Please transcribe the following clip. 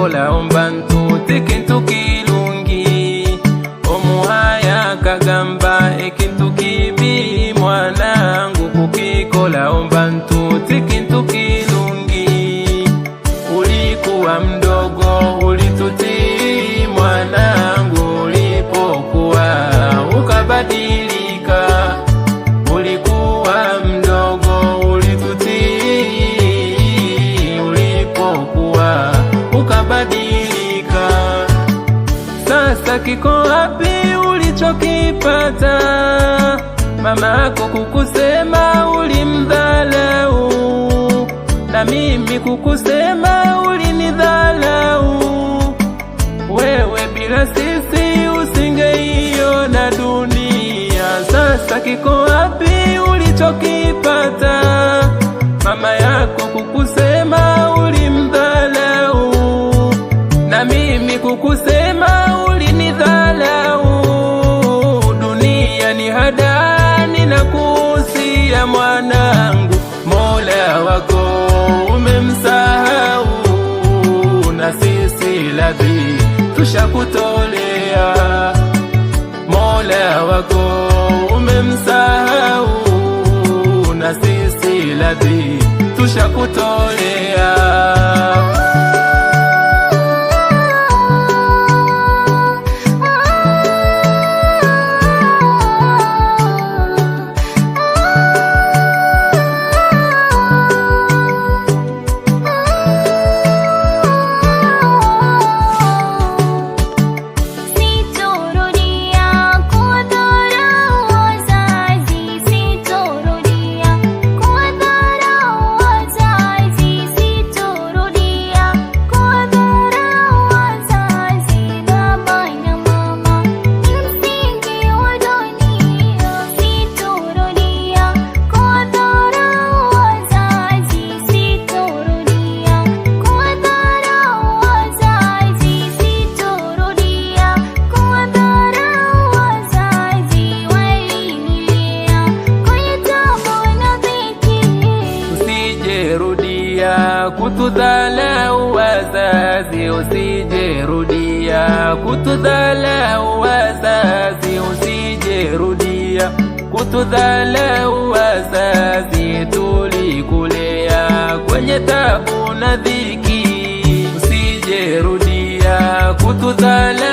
tukikolaomba ntuti kintu kilungi. Omuhaya kagamba ekintu kibi mwanangu, kukikolaomba ntuti kintu kilungi. Ulikuwa mdogo ulitutii mwanangu, ulipokuwa ukabadilika. Ulikuwa mdogo ulitutii, ulipokuwa ukabadilika. Sasa kiko wapi ulichokipata? Mama yako kukusema ulimdhalau, na mimi kukusema ulinidhalau. Wewe bila sisi usingeiona dunia. Sasa kiko wapi ulichokipata? Mama yako kukusema ulimdhalau, na mimi kukusema ulinidhalau. Dunia ni hadani na kuhusia mwanangu, Mola wako umemsahau, na sisi ladhi tushakutolea. Mola wako umemsahau, na sisi ladhi tushakutolea. Kutudhalau wazazi, usijerudia. Kutudhalau wazazi, usijerudia. Kutudhalau wazazi, tulikulea kwenye tabu na dhiki. Usijerudia kutudhalau